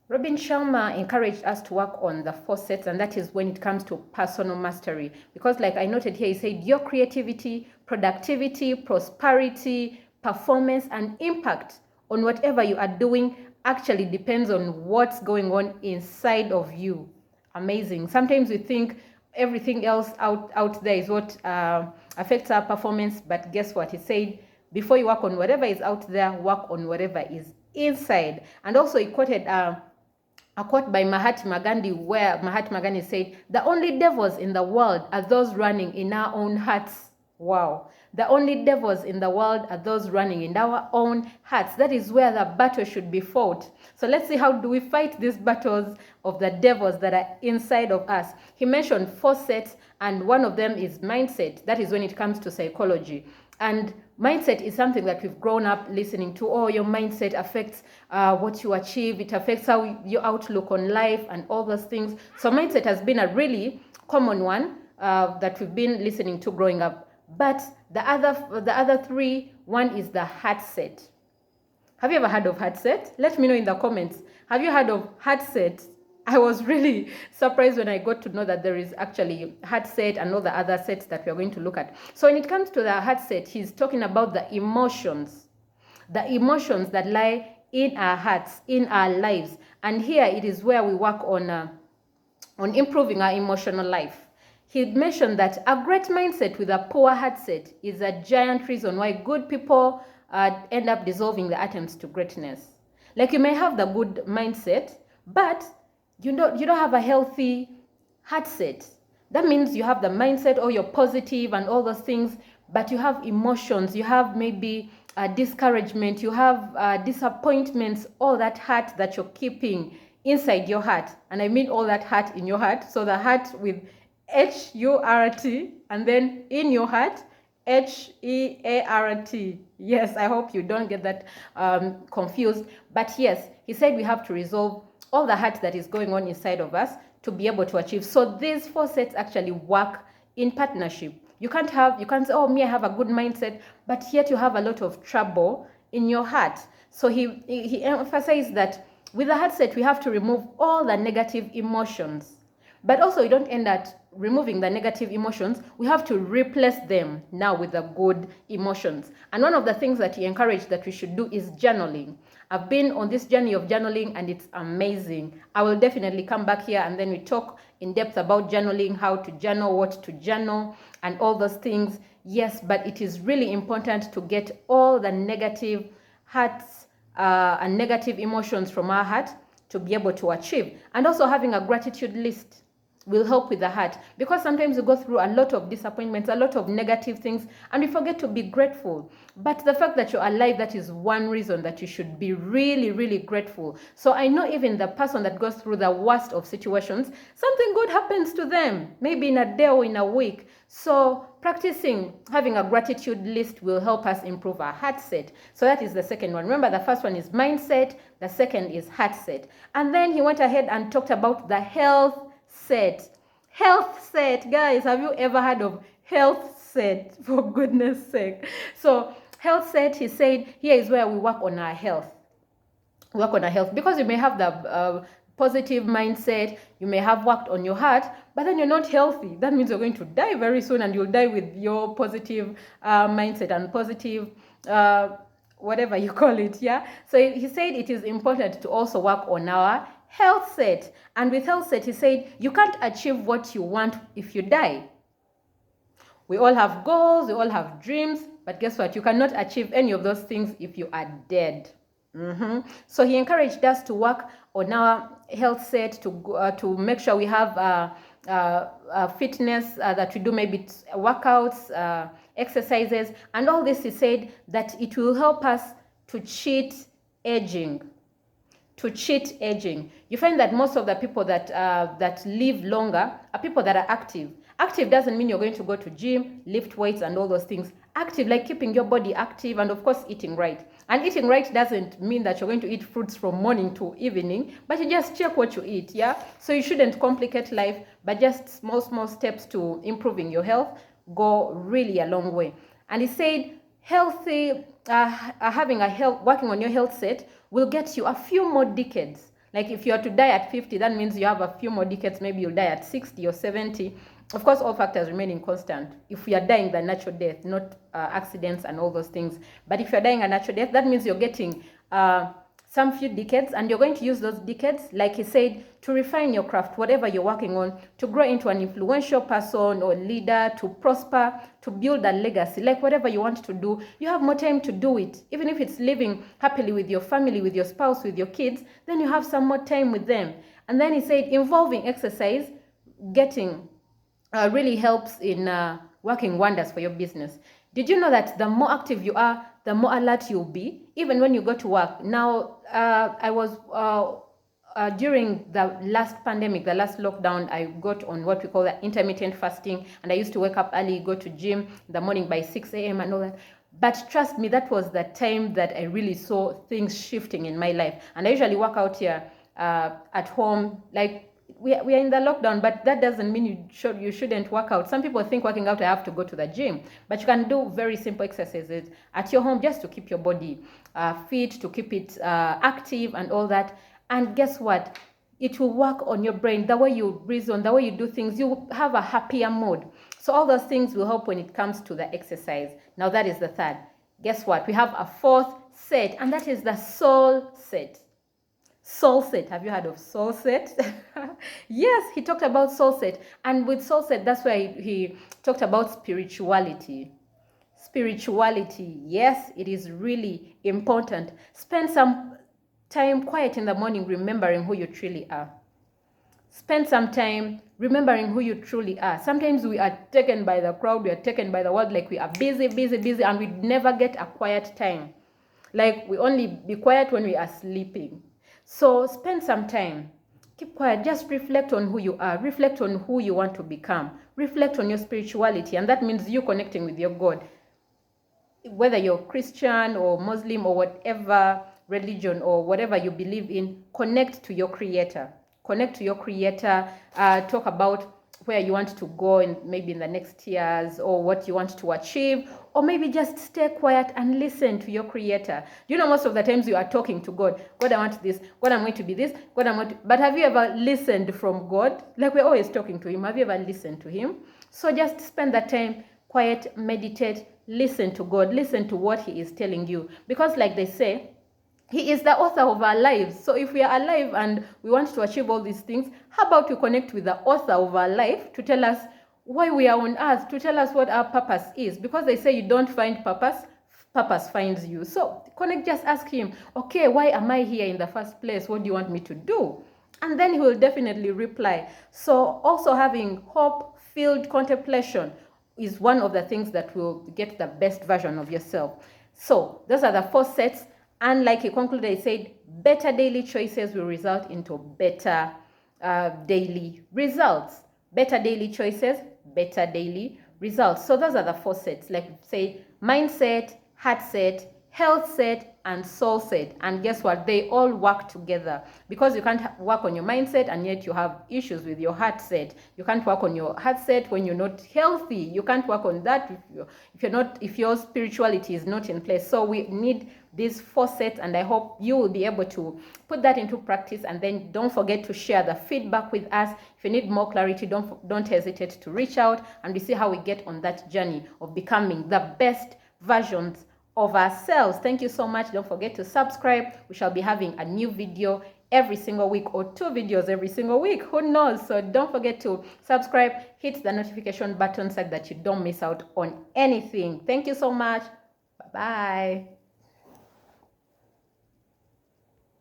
Robin Sharma encouraged us to work on the 4 sets, and that is when it comes to personal mastery. Because like I noted here, he said your creativity, productivity, prosperity, performance, and impact on whatever you are doing actually depends on what's going on inside of you. Amazing. Sometimes we think everything else out there is what affects our performance, but guess what? He said, before you work on whatever is out there, work on whatever is inside. And also he quoted a quote by Mahatma Gandhi, where Mahatma Gandhi said, the only devils in the world are those running in our own hearts. Wow. The only devils in the world are those running in our own hearts. That is where the battle should be fought. So let's see, how do we fight these battles of the devils that are inside of us? He mentioned 4 sets, and one of them is mindset. That is when it comes to psychology. And mindset is something that we've grown up listening to. Oh, your mindset affects what you achieve. It affects how your outlook on life and all those things. So mindset has been a really common one that we've been listening to growing up. But the other three, one is the Heartset. Have you ever heard of Heartset? Let me know in the comments. Have you heard of Heartset? I was really surprised when I got to know that there is actually Heartset and all the other sets that we are going to look at. So when it comes to the Heartset, he's talking about the emotions that lie in our hearts, in our lives. And here it is where we work on improving our emotional life. He mentioned that a great mindset with a poor Heartset is a giant reason why good people end up dissolving the atoms to greatness. Like, you may have the good mindset, but you don't have a healthy Heartset. That means you have the mindset, or you're positive and all those things, but you have emotions, you have maybe discouragement, you have disappointments, all that hurt that you're keeping inside your heart. And I mean all that hurt in your heart. So the heart with H-U-R-T, and then in your heart, H-E-A-R-T. Yes, I hope you don't get that confused. But yes, he said we have to resolve all the hurt that is going on inside of us to be able to achieve. So these 4 sets actually work in partnership. You can't say, oh, me, I have a good mindset, but yet you have a lot of trouble in your heart. So he emphasized that with the Heartset, we have to remove all the negative emotions. But also, you don't end at removing the negative emotions. We have to replace them now with the good emotions. And one of the things that he encouraged that we should do is journaling. I've been on this journey of journaling, and it's amazing. I will definitely come back here and then we talk in depth about journaling, how to journal, what to journal, and all those things. Yes, but it is really important to get all the negative hurts and negative emotions from our heart to be able to achieve. And also having a gratitude list will help with the heart, because sometimes we go through a lot of disappointments, a lot of negative things, and we forget to be grateful. But the fact that you're alive, that is one reason that you should be really, really grateful. So I know even the person that goes through the worst of situations, something good happens to them, maybe in a day or in a week. So practicing having a gratitude list will help us improve our Heartset. So that is the second one. Remember, the first one is mindset, the second is Heartset. And then he went ahead and talked about the Healthset. Healthset, guys, have you ever heard of Healthset? For goodness sake. So Healthset, he said, here is where we work on our health. Because you may have the positive mindset, you may have worked on your heart, but then you're not healthy. That means you're going to die very soon, and you'll die with your positive mindset and positive whatever you call it. Yeah. So he said it is important to also work on our Healthset. And with Healthset, he said, you can't achieve what you want if you die. We all have goals, we all have dreams, but guess what? You cannot achieve any of those things if you are dead. So he encouraged us to work on our Healthset to make sure we have fitness that we do, maybe workouts, exercises, and all this. He said that it will help us to cheat aging. You find that most of the people that live longer are people that are active. Active doesn't mean you're going to go to gym, lift weights, and all those things. Active, like keeping your body active, and of course eating right. And eating right doesn't mean that you're going to eat fruits from morning to evening, but you just check what you eat, yeah? So you shouldn't complicate life, but just small steps to improving your health go really a long way. And he said, working on your Healthset will get you a few more decades. Like if you are to die at 50, that means you have a few more decades, maybe you'll die at 60 or 70. Of course, all factors remaining constant. If we are dying the natural death, not accidents and all those things. But if you're dying a natural death, that means you're getting some few decades, and you're going to use those decades, like he said, to refine your craft, whatever you're working on, to grow into an influential person or leader, to prosper, to build a legacy, like whatever you want to do, you have more time to do it. Even if it's living happily with your family, with your spouse, with your kids, then you have some more time with them. And then he said, involving exercise, getting really helps in working wonders for your business. Did you know that the more active you are, the more alert you'll be, even when you go to work? Now, I was during the last pandemic, the last lockdown, I got on what we call the intermittent fasting, and I used to wake up early, go to gym in the morning by 6 a.m. and all that. But trust me, that was the time that I really saw things shifting in my life. And I usually work out here at home, like we are in the lockdown, but that doesn't mean you shouldn't work out. Some people think working out, I have to go to the gym, but you can do very simple exercises at your home just to keep your body fit, to keep it active and all that. And guess what? It will work on your brain, the way you reason, the way you do things. You have a happier mood. So all those things will help when it comes to the exercise. Now that is the third. Guess what? We have a fourth set, and that is the soul set. Soulset. Have you heard of Soulset? Yes, he talked about Soulset. And with Soulset, that's why he talked about spirituality. Spirituality, yes, it is really important. Spend some time quiet in the morning remembering who you truly are. Spend some time remembering who you truly are. Sometimes we are taken by the crowd, we are taken by the world, like we are busy, and we never get a quiet time. Like we only be quiet when we are sleeping. So spend some time, keep quiet, just reflect on who you are, reflect on who you want to become, reflect on your spirituality, and that means you connecting with your God. Whether you're Christian or Muslim or whatever religion or whatever you believe in, connect to your Creator. Connect to your Creator, talk about where you want to go in maybe in the next years, or what you want to achieve, or maybe just stay quiet and listen to your Creator. You know, most of the times you are talking to God. God, I want this. God, I'm going to be this. God, I'm going to... But have you ever listened from God? Like we're always talking to Him. Have you ever listened to Him? So just spend that time, quiet, meditate, listen to God, listen to what He is telling you. Because like they say, He is the author of our lives. So if we are alive and we want to achieve all these things, how about we connect with the author of our life to tell us why we are on earth, to tell us what our purpose is? Because they say you don't find purpose, purpose finds you. So connect, just ask Him, okay, why am I here in the first place? What do you want me to do? And then He will definitely reply. So also having hope-filled contemplation is one of the things that will get the best version of yourself. So those are the 4 sets. And like he concluded, he said, better daily choices will result into better daily results. Better daily choices, better daily results. So those are the 4 sets. Like say, mindset, heartset, Healthset, and Soulset. And guess what? They all work together, because you can't work on your mindset and yet you have issues with your heartset. You can't work on your heartset when you're not healthy. You can't work on that if your spirituality is not in place. So we need these 4 sets, and I hope you will be able to put that into practice. And then don't forget to share the feedback with us. If you need more clarity, don't hesitate to reach out, and we see how we get on that journey of becoming the best versions of ourselves. Thank you so much. Don't forget to subscribe. We shall be having a new video every single week, or 2 videos every single week. Who knows? So don't forget to subscribe, hit the notification button so that you don't miss out on anything. Thank you so much. Bye-bye.